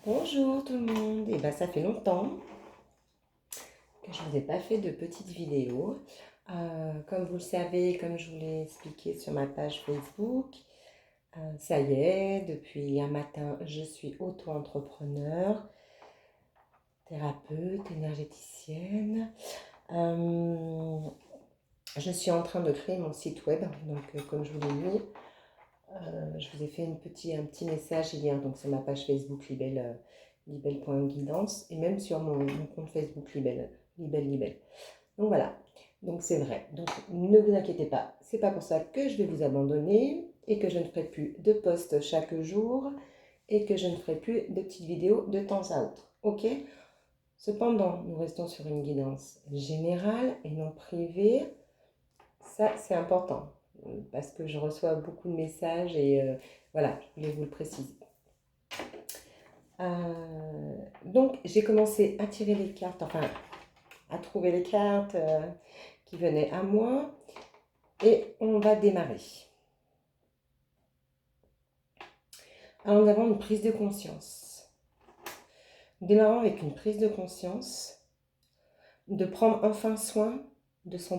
Bonjour tout le monde, et ben ça fait longtemps que je ne vous ai pas fait de petites vidéos. Comme vous le savez, comme je vous l'ai expliqué sur ma page Facebook, ça y est, depuis un matin, je suis auto-entrepreneur, thérapeute, énergéticienne. Euh, je suis en train de créer mon site web, donc comme je vous l'ai mis, je vous ai fait un petit message hier donc sur ma page Facebook libelle.guidance et même sur mon compte Facebook Libelle. Donc voilà, donc c'est vrai. Donc ne vous inquiétez pas, c'est pas pour ça que je vais vous abandonner et que je ne ferai plus de posts chaque jour et que je ne ferai plus de petites vidéos de temps à autre. Ok? Cependant, nous restons sur une guidance générale et non privée. Ça, c'est important parce que je reçois beaucoup de messages et voilà, je voulais vous le préciser. Donc, j'ai commencé à tirer les cartes, enfin, à trouver les cartes qui venaient à moi et on va démarrer. Alors, nous avons une prise de conscience. Démarrons avec une prise de conscience de prendre enfin soin de sa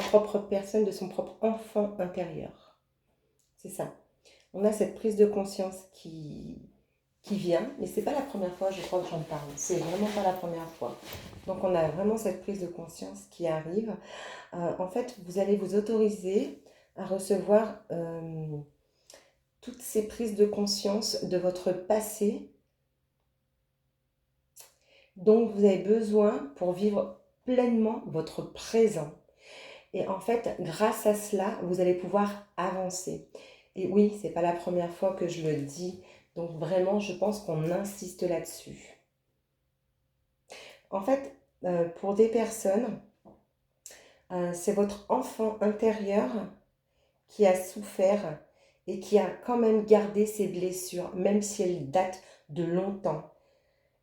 propre personne, de son propre enfant intérieur. C'est ça. On a cette prise de conscience qui vient, mais c'est pas la première fois, je crois que j'en parle. C'est vraiment pas la première fois. Donc on a vraiment cette prise de conscience qui arrive. En fait, vous allez vous autoriser à recevoir toutes ces prises de conscience de votre passé dont vous avez besoin pour vivre pleinement votre présent. Et en fait, grâce à cela, vous allez pouvoir avancer. Et oui, c'est pas la première fois que je le dis. Donc vraiment, je pense qu'on insiste là-dessus. En fait, pour des personnes, c'est votre enfant intérieur qui a souffert et qui a quand même gardé ses blessures, même si elles datent de longtemps.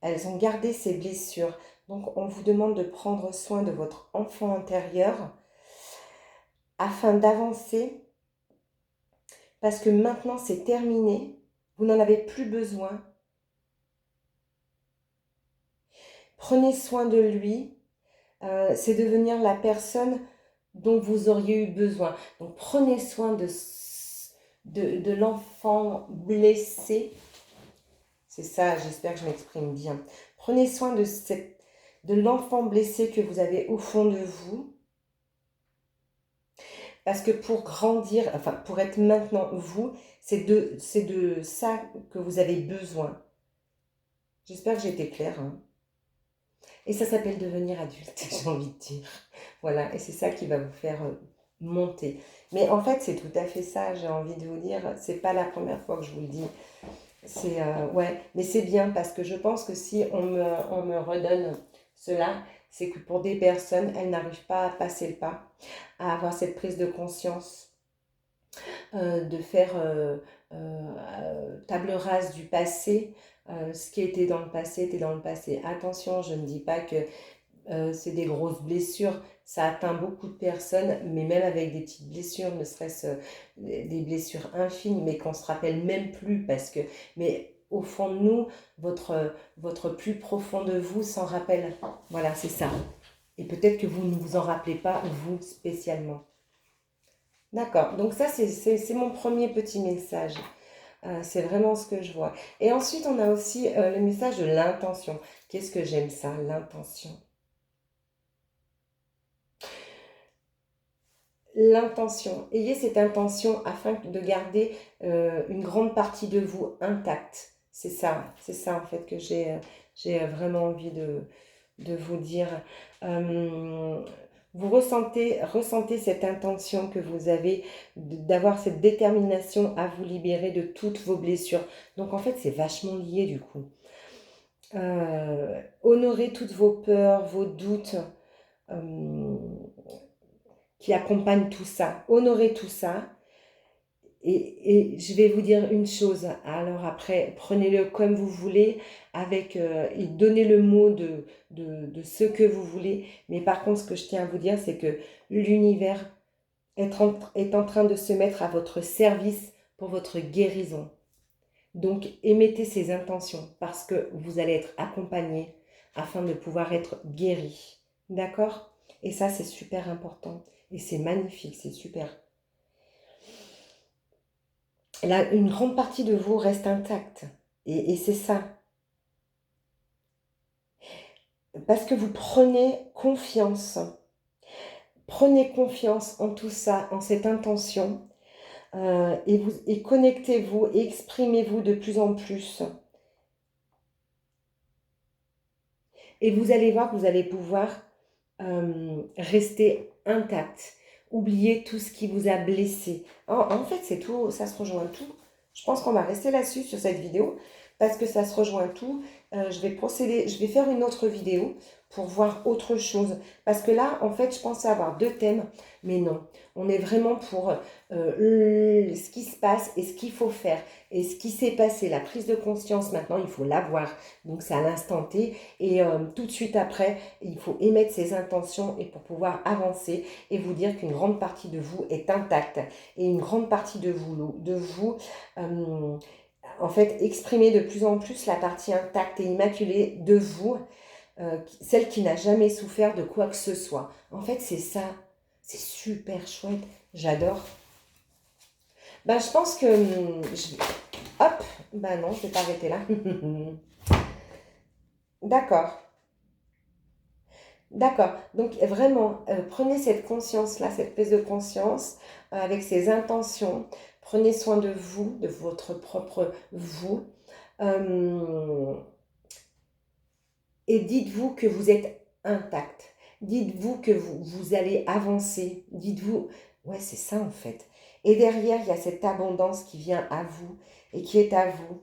Elles ont gardé ces blessures. Donc, on vous demande de prendre soin de votre enfant intérieur afin d'avancer parce que maintenant, c'est terminé. Vous n'en avez plus besoin. Prenez soin de lui. C'est devenir la personne dont vous auriez eu besoin. Donc, prenez soin de l'enfant blessé. C'est ça, j'espère que je m'exprime bien. Prenez soin de l'enfant blessé que vous avez au fond de vous. Parce que pour grandir, enfin pour être maintenant vous, c'est de ça que vous avez besoin. J'espère que j'ai été claire. Hein. Et ça s'appelle devenir adulte, j'ai envie de dire. Voilà, et c'est ça qui va vous faire monter. Mais en fait, c'est tout à fait ça, j'ai envie de vous dire. C'est pas la première fois que je vous le dis. C'est ouais, mais c'est bien parce que je pense que si on me redonne cela, c'est que pour des personnes, elles n'arrivent pas à passer le pas, à avoir cette prise de conscience, de faire table rase du passé. Ce qui était dans le passé était dans le passé. Attention, je ne dis pas que c'est des grosses blessures. Ça atteint beaucoup de personnes, mais même avec des petites blessures, ne serait-ce des blessures infimes, mais qu'on ne se rappelle même plus parce que, mais au fond de nous, votre plus profond de vous s'en rappelle. Voilà, c'est ça. Et peut-être que vous ne vous en rappelez pas, vous spécialement. D'accord, donc ça c'est mon premier petit message. C'est vraiment ce que je vois. Et ensuite, on a aussi le message de l'intention. Qu'est-ce que j'aime ça, l'intention? L'intention. Ayez cette intention afin de garder une grande partie de vous intacte. C'est ça en fait que j'ai vraiment envie de vous dire. Vous ressentez cette intention que vous avez d'avoir cette détermination à vous libérer de toutes vos blessures. Donc en fait, c'est vachement lié du coup. Honorez toutes vos peurs, vos doutes. Qui accompagne tout ça. Honorez tout ça. Et je vais vous dire une chose. Alors après, prenez-le comme vous voulez, et donnez le mot de ce que vous voulez. Mais par contre, ce que je tiens à vous dire, c'est que l'univers est en train de se mettre à votre service pour votre guérison. Donc, émettez ces intentions parce que vous allez être accompagné afin de pouvoir être guéri. D'accord? Et ça, c'est super important. Et c'est magnifique, c'est super. Là, une grande partie de vous reste intacte. Et c'est ça. Parce que vous prenez confiance. Prenez confiance en tout ça, en cette intention. Et connectez-vous et exprimez-vous de plus en plus. Et vous allez voir que vous allez pouvoir rester intact. Oubliez tout ce qui vous a blessé. En fait, c'est tout, ça se rejoint tout. Je pense qu'on va rester là-dessus sur cette vidéo parce que ça se rejoint tout. Je vais procéder, je vais faire une autre vidéo pour voir autre chose. Parce que là, en fait, je pensais avoir deux thèmes, mais non. On est vraiment pour ce qui se passe et ce qu'il faut faire. Et ce qui s'est passé, la prise de conscience, maintenant, il faut l'avoir. Donc, c'est à l'instant T. Et tout de suite après, il faut émettre ses intentions et pour pouvoir avancer et vous dire qu'une grande partie de vous est intacte. Et une grande partie de vous en fait, exprimer de plus en plus la partie intacte et immaculée de vous, celle qui n'a jamais souffert de quoi que ce soit. En fait, c'est ça. C'est super chouette. J'adore. Ben, je pense que... Hop, ben non, je ne vais pas arrêter là. D'accord. D'accord. Donc vraiment, prenez cette conscience-là, cette prise de conscience, avec ces intentions. Prenez soin de vous, de votre propre vous. Et dites-vous que vous êtes intact. Dites-vous que vous allez avancer. Dites-vous, ouais, c'est ça en fait. Et derrière, il y a cette abondance qui vient à vous et qui est à vous.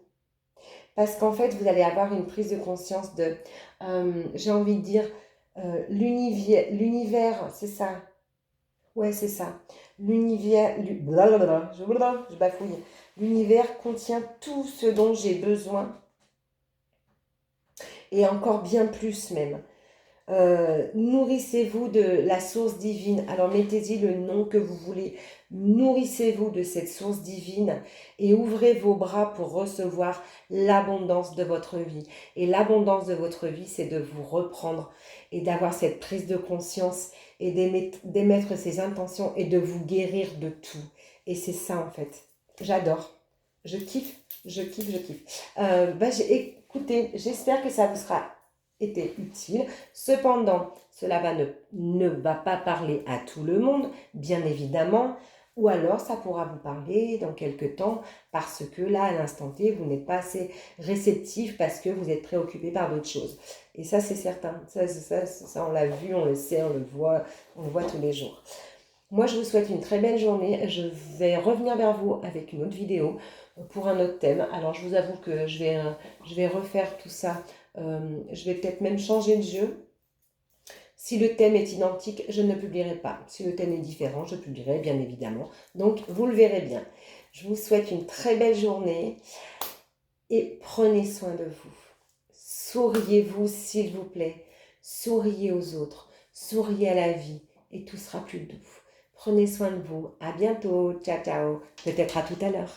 Parce qu'en fait, vous allez avoir une prise de conscience de, j'ai envie de dire, l'univers, c'est ça. Ouais, c'est ça. L'univers, blablabla, je bafouille. L'univers contient tout ce dont j'ai besoin et encore bien plus même. Nourrissez-vous de la source divine. Alors mettez-y le nom que vous voulez. Nourrissez-vous de cette source divine et ouvrez vos bras pour recevoir l'abondance de votre vie. Et l'abondance de votre vie, c'est de vous reprendre et d'avoir cette prise de conscience et d'émettre ces intentions et de vous guérir de tout. Et c'est ça en fait. J'adore. Je kiffe, je kiffe, je kiffe. Écoutez, j'espère que ça vous sera été utile. Cependant, cela ne va pas parler à tout le monde, bien évidemment, ou alors ça pourra vous parler dans quelques temps parce que là, à l'instant T, vous n'êtes pas assez réceptif parce que vous êtes préoccupé par d'autres choses. Et ça, c'est certain. Ça, on l'a vu, on le sait, on le voit tous les jours. Moi, je vous souhaite une très belle journée. Je vais revenir vers vous avec une autre vidéo pour un autre thème. Alors, je vous avoue que je vais refaire tout ça. Je vais peut-être même changer de jeu. Si le thème est identique, je ne publierai pas. Si le thème est différent, je publierai bien évidemment. Donc, vous le verrez bien. Je vous souhaite une très belle journée et prenez soin de vous. Souriez-vous, s'il vous plaît. Souriez aux autres. Souriez à la vie et tout sera plus doux. Prenez soin de vous. À bientôt. Ciao, ciao. Peut-être à tout à l'heure.